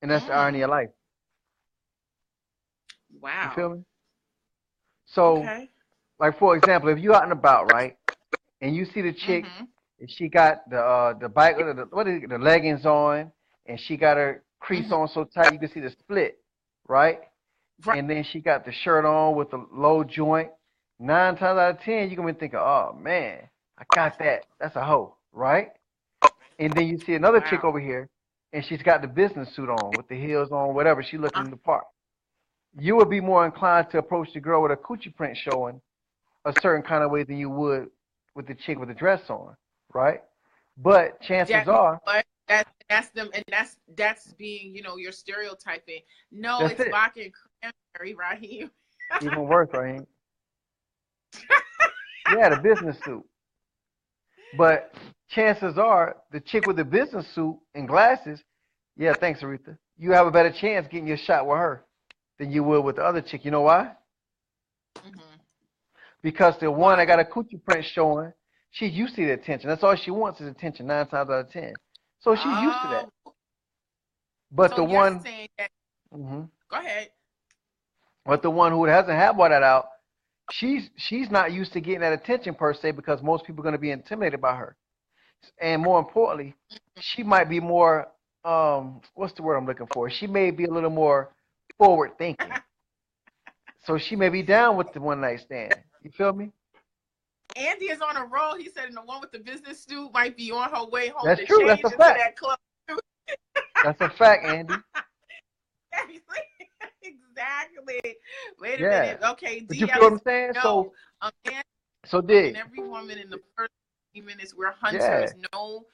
And that's the irony Mm, of life. You feel wow. me? So, Okay. like for example, if you out and about, right, and you see the chick, Mm-hmm. and she got the bike, what is it, the leggings on, and she got her crease Mm-hmm. on so tight you can see the split, right? Right. And then she got the shirt on with the low joint. 9 times out of 10, you're gonna be thinking, oh man, I got that. That's a hoe, right? And then you see another chick Wow. over here, and she's got the business suit on with the heels on, whatever. She Uh, looking the part. You would be more inclined to approach the girl with a coochie print showing a certain kind of way than you would with the chick with the dress on, right? But chances that you know are, what? That's them, and that's being your stereotyping. No, that's it's it. vodka and cranberry, Raheem. Even worse, right? Yeah, the business suit. But chances are the chick with the business suit and glasses, yeah, thanks, Aretha, you have a better chance getting your shot with her than you would with the other chick. You know why? Mm-hmm. Because the one Why? that got a coochie print showing, she's used to the attention. That's all she wants is attention 9 times out of 10. So she's used to that. Oh, But so the you're one, saying that? mhm, Go ahead. but the one who hasn't had all that out, she's not used to getting that attention per se because most people are going to be intimidated by her. And more importantly, she might be more what's the word I'm looking for? She may be a little more forward thinking. So she may be down with the one night stand. You feel me? Andy is on a roll. He said, and the one with the business suit might be on her way home That's to true. That's change a into fact. that club. That's a fact, Andy. Exactly. Wait a Yeah. minute. Okay, But you D, feel what I'm saying? no. So And dig. every woman in the first 3 minutes, we're Yeah. hunters. No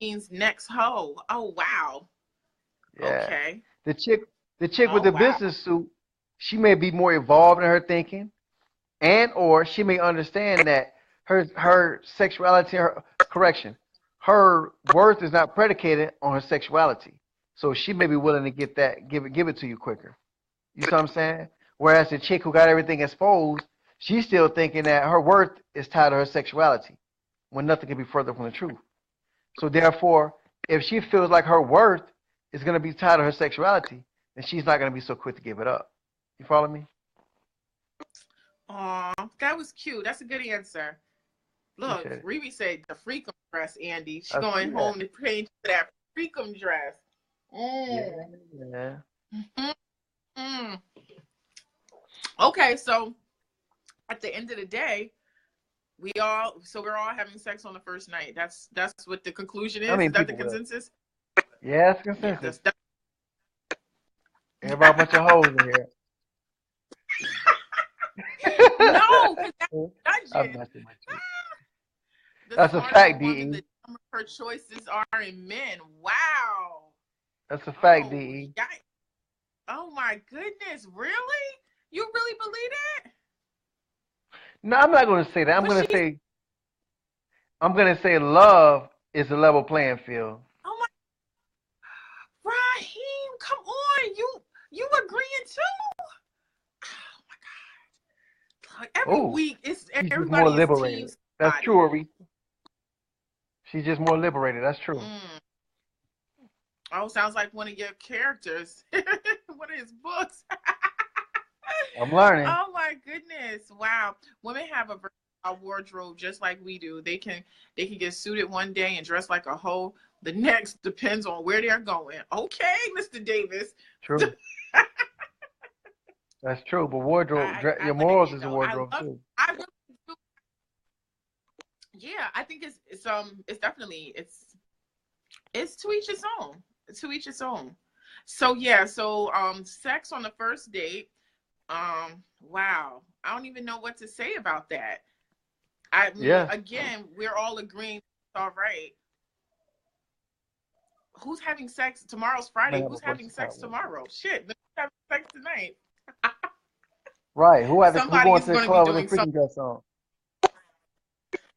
means next hoe. Oh, wow. Yeah. Okay. The chick the chick with Oh, the wow. business suit, she may be more evolved in her thinking, and or she may understand that her sexuality, her correction, her worth is not predicated on her sexuality. So she may be willing to get that, give it to you quicker. You see what I'm saying? Whereas the chick who got everything exposed, she's still thinking that her worth is tied to her sexuality, when nothing can be further from the truth. So therefore, if she feels like her worth is going to be tied to her sexuality, then she's not going to be so quick to give it up. You follow me? Aw, that was cute. That's a good answer. Look, Appreciate it. Riri said the freakum dress, Andy. She I see going that. home to change to that freakum dress. Yeah, Mm. yeah. Mm. Okay, so at the end of the day, we're all having sex on the first night. That's what the conclusion I is. Is mean, that the people will. consensus? Yeah, it's Yeah, consensus. that's Everybody a bunch of hoes in here. no, because that's I'm judging. messing with you. The That's a smarter the fact, woman, DE. the dumber her choices are in men. Wow. That's a fact, Oh, DE. yikes. Oh my goodness. Really? You really believe that? No, I'm not going to say that. But she's I'm going to say love is a level playing field. oh my Raheem, come on. You agreeing too? Oh my God. Every Oh, week it's she's just more everybody is team liberated. That's true, somebody. Aretha. She's just more liberated. That's true. Mm. Oh, sounds like one of your characters. One of his books. I'm learning. Oh my goodness. Wow. Women have a versatile wardrobe just like we do. They can get suited one day and dress like a hoe. The next depends on where they're going. Okay, Mr. Davis. True. That's true. But wardrobe, I your like morals it is a though. I wardrobe love too. I really do. Yeah, I think it's definitely it's to each its own. To each its own. So yeah, so sex on the first date. Wow. I don't even know what to say about that. I mean, Yeah. again, we're all agreeing it's all right. Who's having sex? Tomorrow's I may Friday. have a Who's having sex versatile wardrobe. tomorrow? Shit, who's having sex tonight? Right. Who Somebody going is to the going to be club with a doing freaking something. dress on?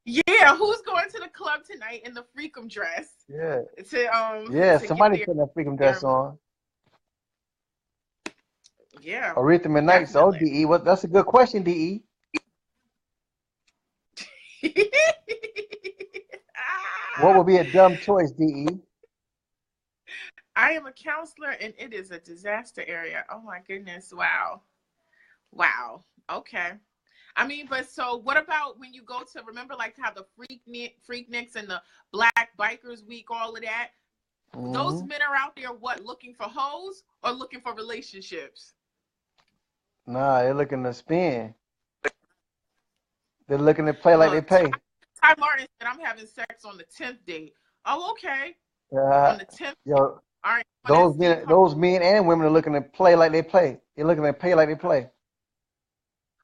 Yeah, who's going to the club tonight in the freakum dress Yeah. to Yeah. to get Somebody putting that freaking dress their on. yeah, Aretha Midnight. So definitely. DE, what? That's a good question, DE. What Ah, would be a dumb choice, DE? I am a counselor and it is a disaster area. Oh my goodness. Wow. Wow. Okay. I mean, but so what about when you go to remember like how the Freakniks and the Black Bikers Week, all of that? Those Hmm. men are out there what looking for hoes or looking for relationships? Nah, they're looking to spin. They're looking to play like they Look, pay. Ty Martin said I'm having sex on the 10th date. Oh, okay. Uh, On the 10th date. yo, All right. On that same those men and women are looking to play like they play. They're looking to pay like they play.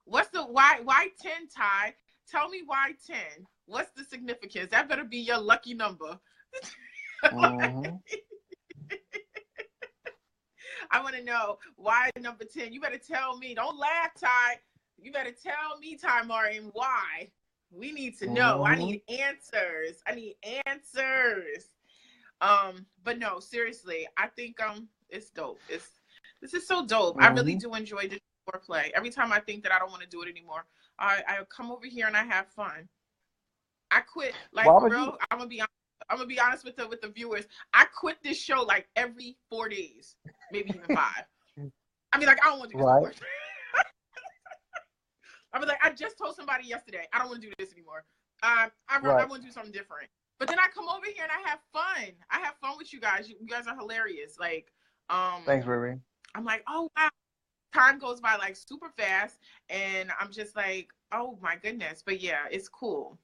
what's the why 10, Ty? Tell me why 10. What's the significance? That better be your lucky number. Hmm. I want to know why number 10. You better tell me. Don't laugh, Ty. You better tell me, Ty Martin, why. We need to know. I Mm-hmm. need answers. I need answers. But no, seriously, I think it's dope. This is so dope. I really Mm-hmm. do enjoy this foreplay. Every time I think that I don't want to do it anymore, I come over here and I have fun. I quit, like Why for would you? real. I'm gonna be honest with the viewers. I quit this show like every 4 days, maybe even 5. I mean, like I don't want to do this no Right. more. I mean, like I just told somebody yesterday, I don't want to do this anymore. I Right. want to do something different. But then I come over here and I have fun. I have fun with you guys. You guys are hilarious. Like, Thanks, Riri. I'm like, oh wow, time goes by like super fast, and I'm just like, oh my goodness. But yeah, it's cool.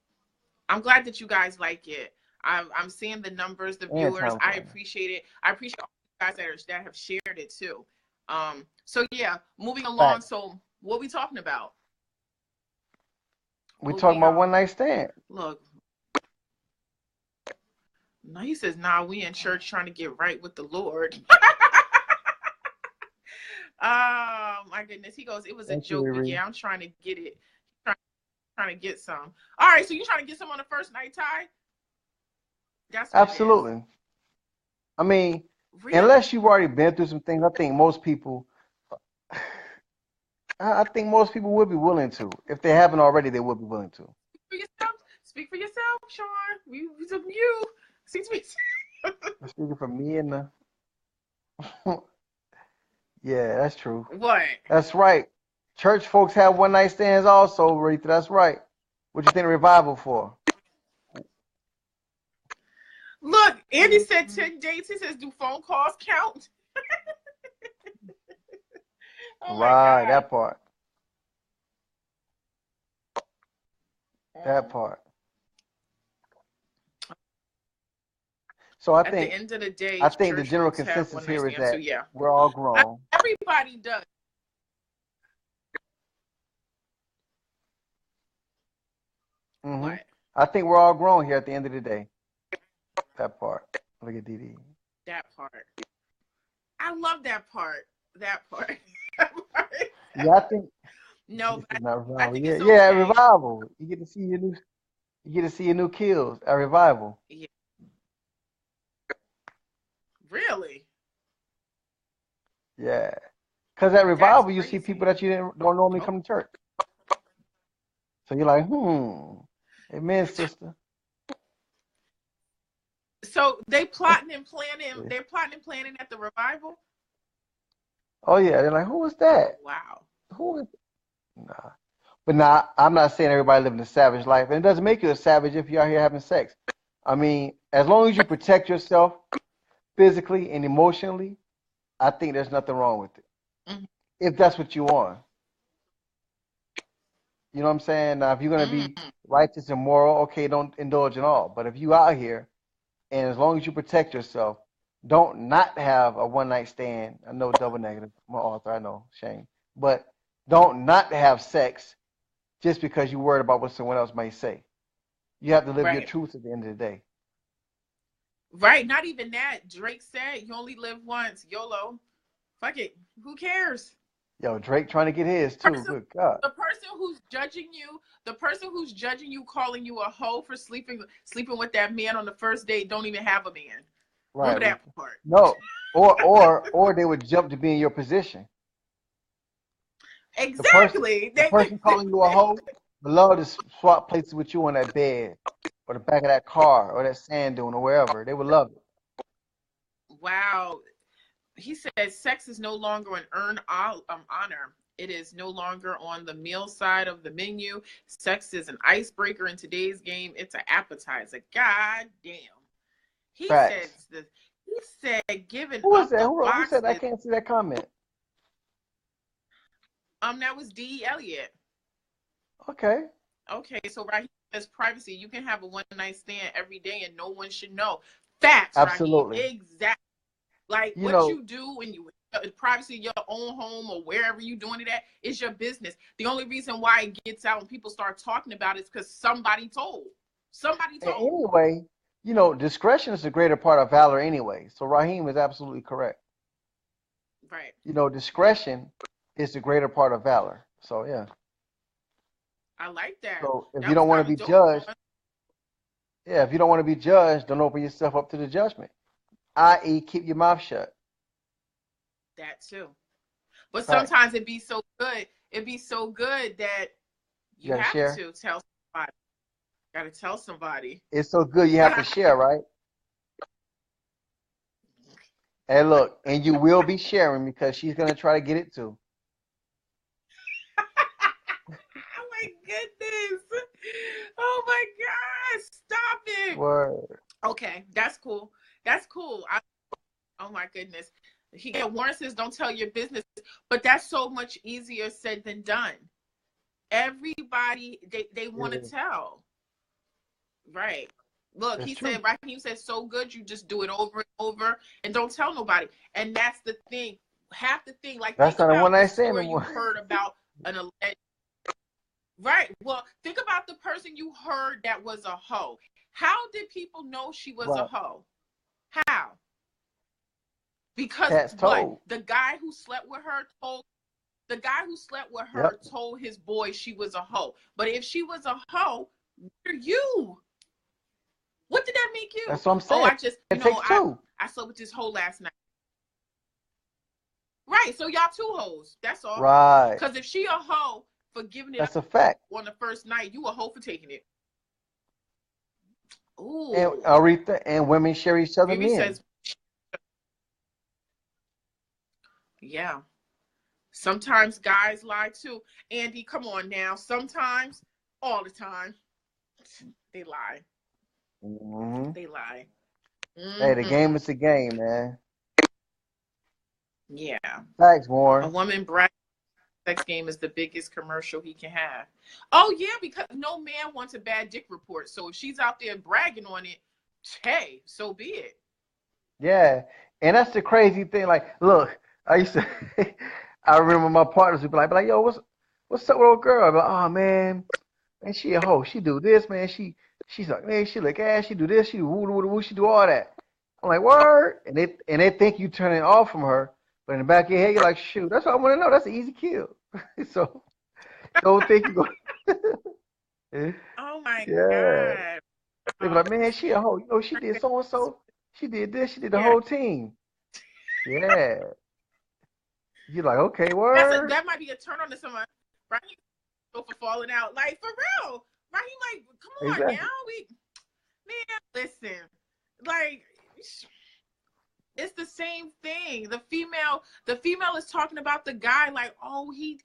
I'm glad that you guys like it. I'm seeing the numbers, the And viewers. time I flying. appreciate it. I appreciate all you guys that have shared it too. So yeah, moving along. Facts. So what we talking about? We What talking we about one night stand. look. Now he says, nah, we in church trying to get right with the Lord. Oh my goodness. He goes, it was a Thank you, joke, but Riri. yeah, I'm trying to get it. Trying, trying to get some. All right, so you trying to get some on the first night, Ty? That's what it is. Absolutely. I mean, Really? unless you've already been through some things, I think most people would be willing to. If they haven't already, they would be willing to. For yourself. Speak for yourself, Shaun. We took you. Speak for yourself. I'm speaking for me and the. Yeah, that's true. What? That's right. Church folks have one night stands also, Rita. That's right. What you think revival for? Look, Andy said 10 dates. He says, do phone calls count? Oh my Right, God. that part. That part. So At the end of the day, I think the church general folks have consensus one night here is stands. So that yeah, we're all grown. everybody does. Hmm. What? I think we're all grown here at the end of the day. That part. Look at Dee. That part. I love that part. That part. That part. Yeah, I think No, this but is not I revival. think Yeah, it's yeah, a okay. revival. You get to see your new kills. A revival. Yeah, really. Yeah. Because at That's revival you see people crazy. that don't normally Oh, come to church. So you're like, amen, sister. so they plotting and planning. They're plotting and planning at the revival. Oh yeah, they're like, who is Oh that? wow. Who is Nah. But nah, I'm not saying everybody living a savage life. And it doesn't make you a savage if you're out here having sex. I mean, as long as you protect yourself physically and emotionally, I think there's nothing wrong with it. Mm-hmm. If that's what you want. You know what I'm saying? Now, if you're gonna be Mm-hmm. righteous and moral, okay, don't indulge in all. But if you out here and as long as you protect yourself, don't not have a one night stand. I know double negative. My author, I know, shame. But don't not have sex just because you're worried about what someone else may say. You have to live your Right. truth at the end of the day. Right. Not even that. Drake said, "You only live once." YOLO. Fuck it. Who cares? Yo, Drake trying to get his too. Person, Good God. the person who's judging you, calling you a hoe for sleeping with that man on the first date, don't even have a man. Right, Remember that Rika. part. No. Or they would jump to be in your position. The person Exactly. the person calling you a hoe would love to swap places with you on that bed or the back of that car or that sand dune or wherever. They would love it. Wow. He says sex is no longer an earned honor. It is no longer on the meal side of the menu. Sex is an icebreaker in today's game. It's an appetizer. God damn. He Facts. says this. He said giving Who is up that? the Who box said I is can't see that comment? that was D. Elliott. Okay. Okay, so Raheem says privacy. You can have a one night stand every day and no one should know. Facts, Raheem. Absolutely. Exactly. Like You what know, you do when you privacy in your own home or wherever you doing it at is your business. The only reason why it gets out and people start talking about it is because somebody told. Somebody told. anyway, discretion is a greater part of valor anyway. So Raheem is absolutely correct. Right. Discretion is the greater part of valor. So yeah. I like that. So if you That was don't want kind to of be dope. judged, yeah, if you don't want to be judged, don't open yourself up to the judgment. I.e., keep your mouth shut. That too. But Facts. sometimes it'd be so good. It'd be so good that You you got to have share. to tell somebody. Got to tell somebody. It's so good you have to share, right? And look, and you will be sharing because she's gonna try to get it too. Oh my goodness. Oh my gosh. Stop it. Word. Okay, that's cool. That's cool. Oh my goodness. Warren says don't tell your business, but that's so much easier said than done. Everybody they want to Yeah, tell. Right. Look, that's he true. said, Raheem said, so good, you just do it over and over and don't tell nobody. And that's the thing. Half the thing, like, That's think not a one about the night stand no story you more. heard about an alleged. Right. Well, think about the person you heard that was a hoe. How did people know she was a Right. hoe? How? Because Cats what? told. The guy who slept with her Yep. told his boy she was a hoe. But if she was a hoe, what are you? What did that make you? That's what I'm Oh, saying. It takes two. I slept with this hoe last night. Right. So y'all two hoes. That's all. Right. Because if she a hoe for giving it up That's a fact. on the first night, you a hoe for taking it. And Ooh. Aretha and women share each other Vivi men. says, yeah. Sometimes guys lie too. Andy, come on now. Sometimes, all the time, they lie. Hmm. They lie. Hey, the Hmm. game is the game, man. Yeah. Facts, A Warren. woman bragging sex game is the biggest commercial he can have. Oh yeah, because no man wants a bad dick report. So if she's out there bragging on it, hey, so be it. Yeah. And that's the crazy thing. Like, look, I used to I remember my partners would be like, yo, what's up with old girl? I'd be like, oh man, she a hoe. She do this, man. She's like, man, she lick ass, she do this, she do woo woo woo, she do all that. I'm like, word, and they think you turning off from her, but in the back of your head, you're like, shoot, that's what I want to know. That's an easy kill. So don't think you go. Oh my Yeah, god. they be like, man, she a hoe. You know, she did so and so. She did this. She did the Yeah. whole team. Yeah, you're like, okay, word. That might be a turn on to someone, right? For falling out. Like for real. Right? He like, come on now. Exactly. Man, listen. Like it's the same thing. The female is talking about the guy like, oh, he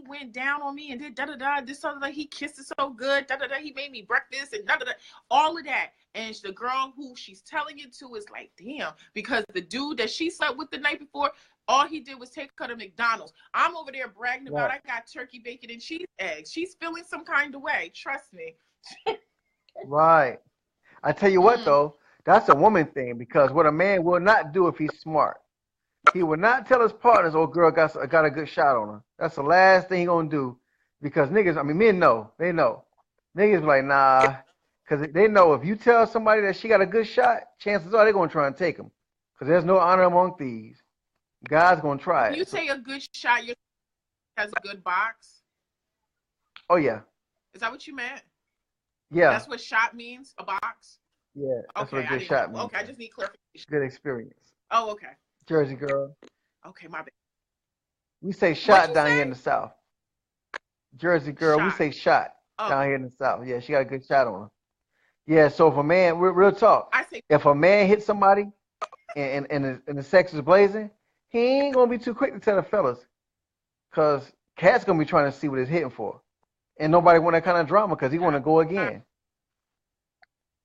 went down on me and did da da da this other like he kissed it so good, da da da he made me breakfast and da da da all of that. And the girl who she's telling it to is like, damn, because the dude that she slept with the night before, all he did was take her to McDonald's. I'm over there bragging about Right. I got turkey bacon and cheese eggs. She's feeling some kind of way. Trust me. Right. I tell you what Mm. though, that's a woman thing because what a man will not do if he's smart. He would not tell his partners, "Oh, girl got a good shot on her." That's the last thing he gonna do, because niggas. I mean, men know. They know. Niggas be like, nah, because they know if you tell somebody that she got a good shot, chances are they're gonna try and take him, because there's no honor among thieves. Guys gonna try When you it. So, take a good shot, your has a good box. oh yeah, Is that what you meant? yeah, That's what shot means? A box? yeah. That's what a Okay, I good didn't know. shot means. Okay, I just need clarification. Good experience. Oh, okay. Jersey girl. Okay, my bad. We say What'd shot you down here in the say? South. Jersey girl. We Shot. say shot Oh, down here in the South. Yeah, she got a good shot on her. Yeah, so if a man, real talk, I say, if a man hits somebody and the sex is blazing, he ain't gonna be too quick to tell the fellas, cause cat's gonna be trying to see what he's hitting for, and nobody want that kind of drama, cause he want to go uh, again.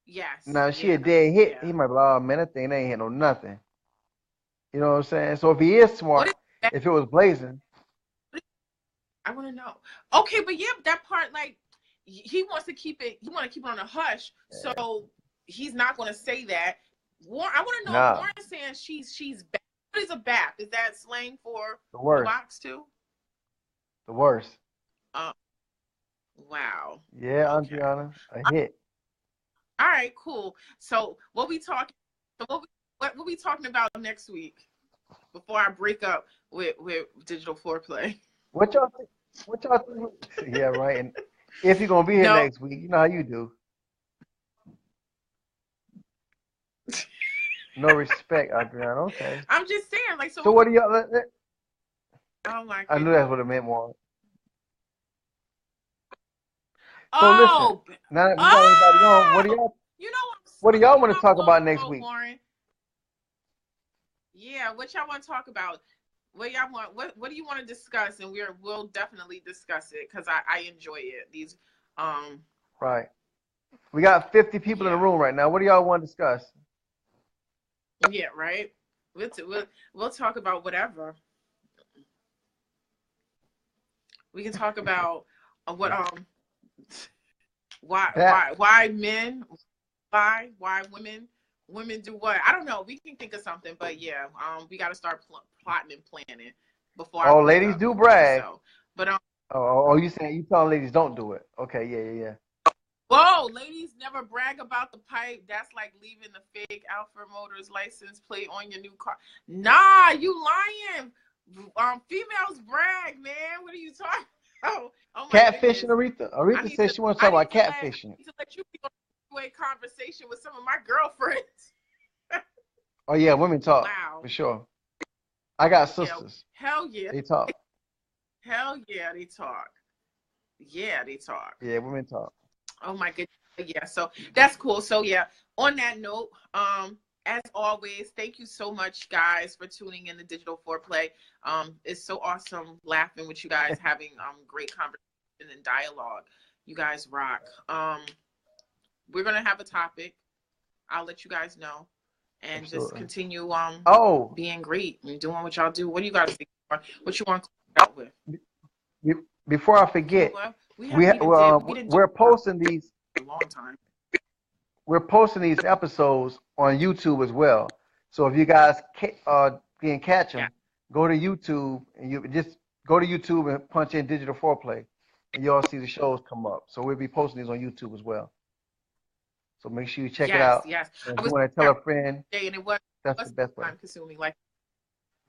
yes. Now if she a Yeah. dead hit, Yeah. he might be like, oh man, that thing ain't hit no nothing. You know what I'm saying? So if he is What smart, is that? if it was blazing, I want to know. Okay, but yeah, that part, like, he wants to keep it, he want to keep it on a hush, so he's not going to say that. I want to know if nah, Warren's saying she's back. What is a bap? Is that slang for the a worst, box too? the worst. Uh, wow. Yeah, Okay. Andriana, a hit. All right, cool. So what we talking? So what we talking about next week? Before I break up with digital foreplay. What y'all think? What y'all think? Yeah, right. If you're gonna be here No, next week, you know how you do. No respect, Adrian. Okay. I'm just saying, like, so So what we, what do y'all? oh my I knew goodness. that's what it meant more. So listen, Oh, now that we got everybody on, oh, you know, what do y'all you want know, to I'm talk going about to next quote week? Warren. Yeah, what y'all want to talk about? What y'all want? What do you want to discuss? And we'll definitely discuss it because I enjoy it. These, um, Right. We got 50 people in the yeah, room right now. What do y'all want to discuss? yeah, right. We'll talk about whatever. We can talk about what That. why men, why women do what. I don't know. We can think of something, but yeah, we got to start plotting and planning before I Oh, break ladies up. do brag. So, but Oh, you telling ladies don't do it? Okay, yeah. whoa, ladies never brag about the pipe. That's like leaving the fake Alpha Motors license plate on your new car. Nah, you lying. Females brag, man. What are you talking about? Oh my Catfishing, goodness. Aretha. I Aretha need said to she wants to I talk need about to let catfishing. you be on a two-way conversation with some of my girlfriends. Oh yeah, women talk Wow. for sure. I got Yeah. sisters. Hell yeah. They talk. Hell yeah, they talk. Yeah, they talk. Yeah, women talk. Oh my goodness. Yeah, so that's cool. So yeah, on that note, as always, thank you so much, guys, for tuning in to Digital Foreplay. It's so awesome laughing with you guys, having great conversation and dialogue. You guys rock. We're gonna have a topic. I'll let you guys know, and just Absolutely. continue Oh, being great and doing what y'all do. What do you guys think? What you want to close out with? be- before I You know forget, what? We didn't do we're it posting these. for a long time. We're posting these episodes on YouTube as well. So if you guys can catch Yeah. them, go to YouTube and you just go to YouTube and punch in Digital Foreplay, and you'll see the shows come up. So we'll be posting these on YouTube as well. So make sure you check it Yes, out. yes. And I if you was want to tell there a friend, today, and it that's the was best way. time consuming. Like,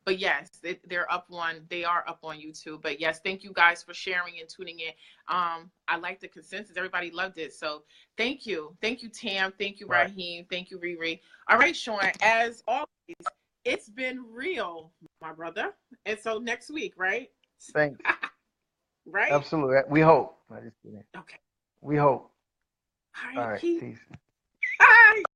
but yes, they're up on. They are up on YouTube. But yes, thank you guys for sharing and tuning in. I like the consensus. Everybody loved it. So thank you, Tam. Thank you, Right. Raheem. Thank you, Riri. All right, Shaun. As always, it's been real, my brother. And so next week, right? Thanks. Right? Absolutely. We hope. No, just kidding. Okay. We hope. All All right. right. Peace. Peace.